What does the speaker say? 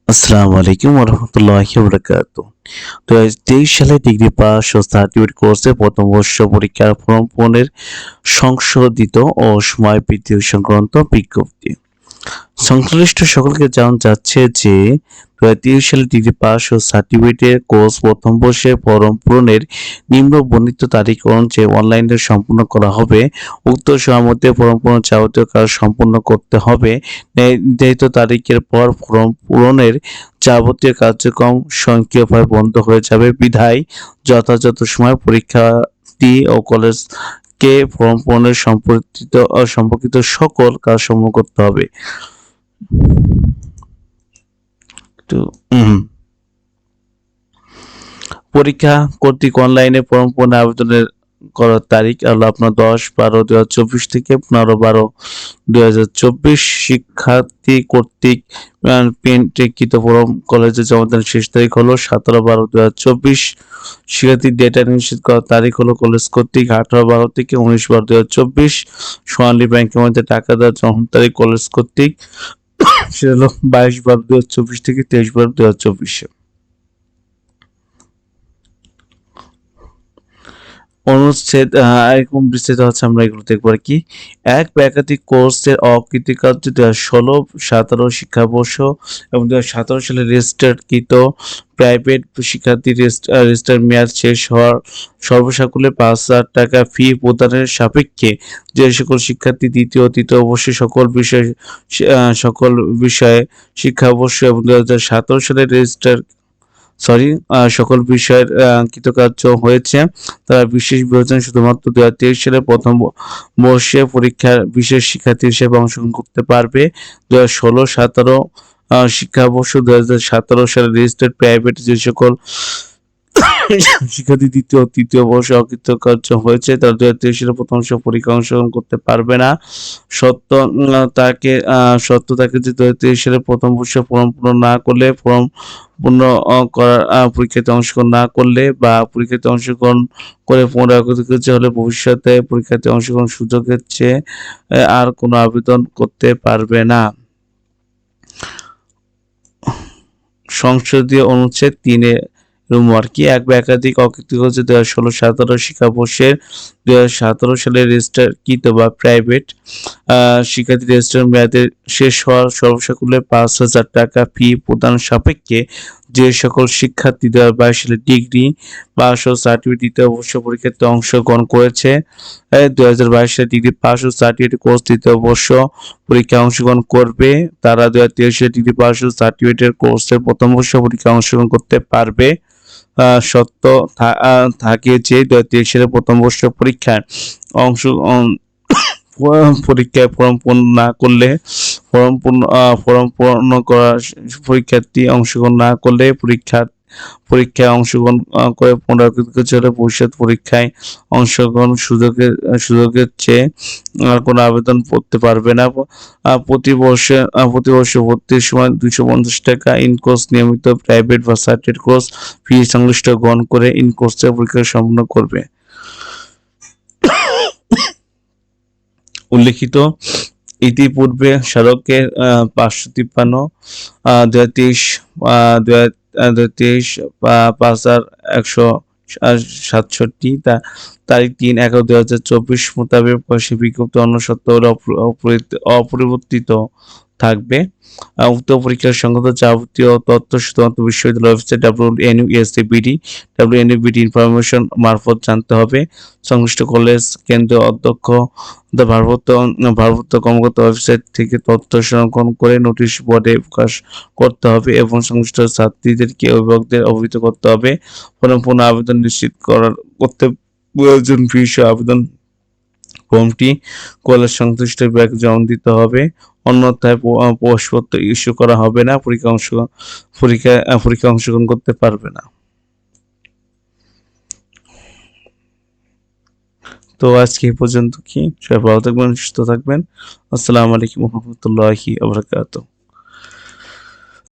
আসসালামু আলাইকুম ওরহমতুল্লাহি ওবারাকাতুহ। 2023 সালে ডিগ্রি পাস ও সার্টিফিকেট কোর্সে প্রথম বর্ষ পরীক্ষার ফর্ম পূরণের সংশোধিত ও সময় বৃদ্ধি সংক্রান্ত বিজ্ঞপ্তি। সংশ্লিষ্ট সকলকে জানানো যাচ্ছে যে 2023 সালে ডিগ্রি পাস ও সার্টিফিকেট কোর্স প্রথম বর্ষে ফরম পূরণের নিম্ন বর্ণিত তারিখ অনুযায়ী অনলাইনে সম্পন্ন করা হবে। উক্ত সময়ের মধ্যে ফরম পূরণ যাবতীয় কাজ সম্পন্ন করতে হবে। নির্ধারিত তারিখের পর ফরম পূরণের যাবতীয় কার্যক্রম স্বয়ংক্রিয়ভাবে বন্ধ হয়ে যাবে বিধায় যথাযথ সময়ে পরীক্ষার্থী ও কলেজকে ফরম পূরণের সম্পর্কিত সকল কাজ সম্পন্ন করতে হবে। একটু পরীক্ষা কর্তৃক অনলাইনে ফর্ম পূরণের আবেদনের করার তারিখ হলো আপনার 10/12/2024 থেকে 15/12/2024। শিক্ষার্থী কর্তৃক প্রিন্টকৃত ফর্ম কলেজে জমাদানের শেষ তারিখ হলো 17/12/2024। শিক্ষার্থীর ডেটা নিশ্চিত করার তারিখ হলো কলেজ কর্তৃক 18/12 থেকে 19/12/2024। সোনালী ব্যাংকের মধ্যে টাকা দেওয়ার জমা তারিখ কলেজ কর্তৃক সেটা হলো 22/12/2024 থেকে 23/12/2024। অনুচ্ছেদ এরকম বিস্তৃত হচ্ছে, আমরা এগুলো দেখবো আর কি। এক বা একাধিক কোর্সের অকৃতকার্য 2016-17 শিক্ষাবর্ষ এবং 2017 সালে রেজিস্টার্ডকৃত প্রাইভেট শিক্ষার্থী রেজিস্টার মেয়াদ শেষ হওয়ার সর্বসাকুল্যে 5,000 টাকা ফি প্রদানের সাপেক্ষে যে সকল শিক্ষার্থী দ্বিতীয় ও তৃতীয় বর্ষে সকল বিষয়ে শিক্ষাবর্ষ এবং 2017 সালে সকল বিষয়ের কৃতকার্য হয়েছে, তারা বিশেষ বিবেচনায় শুধুমাত্র 2023 সালে প্রথম বর্ষে পরীক্ষার বিশেষ শিক্ষার্থী হিসেবে অংশগ্রহণ করতে পারবে। 2016-17 শিক্ষাবর্ষ 2017 সালে রেজিস্টার্ড প্রাইভেট যে সকল শিক্ষার্থী দ্বিতীয় ও তৃতীয় বর্ষে অকৃতকার্য হয়েছে তারা 2023 সালে প্রথম বর্ষে পরীক্ষা অংশগ্রহণ করতে পারবে না। সত্য তাকে যে 2023 সালে প্রথম বর্ষে ফর্ম পূরণ না করলে পূর্ণ করার পরীক্ষাতে অংশগ্রহণ না করলে বা পরীক্ষাতে অংশগ্রহণ করে পুনরাবৃত্তি হলে ভবিষ্যতে পরীক্ষাতে অংশগ্রহণ সুযোগের চেয়ে আর কোনো আবেদন করতে পারবে না। সংসদীয় অনুচ্ছেদ 3 রুমওয়ার্কি এক বা একাধিক অকৃতকার্য 2016-17 শিক্ষাবর্ষের 2017 সালে রেজিস্টারকৃত বা প্রাইভেট শিক্ষার্থী রেজিস্টার মেয়াদের শেষ হওয়ার সর্বসাকুল্যে 5,000 টাকা ফি প্রদান সাপেক্ষে যে সকল শিক্ষার্থী 2022 সালে ডিগ্রি পাস ও সার্টিফিকেট দ্বিতীয় বর্ষ পরীক্ষাতে অংশগ্রহণ করেছে, 2022 সালে ডিগ্রি পাস ও সার্টিফিকেট কোর্স দ্বিতীয় বর্ষ পরীক্ষায় অংশগ্রহণ করবে, তারা 2023 সালে ডিগ্রি পাস ও সার্টিফিকেটের কোর্সের প্রথম বর্ষ পরীক্ষায় অংশগ্রহণ করতে পারবে। সত্য থাকে যে 2023 সালে প্রথম বর্ষ পরীক্ষায় ফর্ম পূরণ না করলে ফর্ম পূর্ণ করা পরীক্ষার্থী অংশগ্রহণ না করলে পরীক্ষায় অংশগ্রহণ করে পুনরাবৃত্তি হলে ভবিষ্যৎ পরীক্ষায় অংশগ্রহণ সুযোগের চেয়ে আর কোনো আবেদন করতে পারবে না। প্রতি বর্ষে ভর্তির সময় 250 টাকা ইন কোর্স নিয়মিত প্রাইভেট বা সার্টিফিকেট কোর্স ফি সংশ্লিষ্ট গ্রহণ করে ইন কোর্সের পরীক্ষা সম্পন্ন করবে। উল্লেখিত ইতিপূর্বে স্মারকের 553 2023 5167 তারিখ 3/11/2024 মোতাবেক সে বিজ্ঞপ্তি অন্য সত্ত্বেও অপরিবর্তিত থাকবে। উক্ত পরীক্ষার সংক্রান্ত যাবতীয় তথ্য শুধুমাত্র বিশ্ববিদ্যালয় ওয়েবসাইট WNUESD ইনফরমেশন মারফত জানতে হবে। সংশ্লিষ্ট কলেজ কেন্দ্রীয় অধ্যক্ষ ভারপ্রাপ্ত কর্মকর্তা ওয়েবসাইট থেকে তথ্য সংরক্ষণ করে নোটিশ বোর্ডে প্রকাশ করতে হবে এবং সংশ্লিষ্ট ছাত্রীদেরকে অভিভাবকদের অবহিত করতে হবে। পুনঃ আবেদন নিশ্চিত করতে প্রয়োজন ফি সহ আবেদন ফর্মটি কলেজ সংশ্লিষ্ট বিভাগে জমা দিতে হবে, অন্যথায় প্রবেশপত্র ইস্যু করা হবে না, পরীক্ষায় অংশগ্রহণ করতে পারবে না। তো আজকে এই পর্যন্ত, সবাই ভালো থাকবেন, সুস্থ থাকবেন। আসসালামু আলাইকুম ওয়া রাহমাতুল্লাহি ওয়া বারাকাতুহু।